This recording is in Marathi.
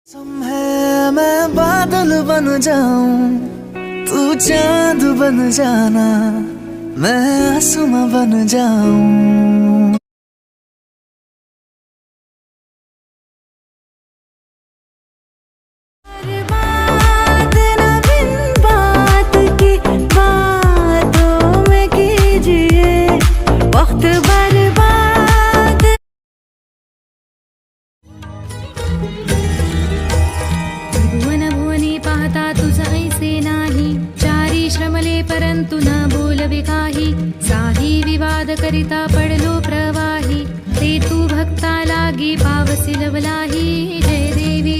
है मैं बादल बन जाऊं, तू चांद बन जाना, मैं आसमां बन जाऊं। बर्बाद न बिन बात की बातों में कीजिए वक्त बर्बाद। भुवन भुवनी पाहता तुझ ऐसे नाही, चारी श्रमले परंतु न बोलवे काही, साही विवाद करिता पडलो प्रवाही, ते तू भक्ता लागी पावसी लवलाही। जय देवी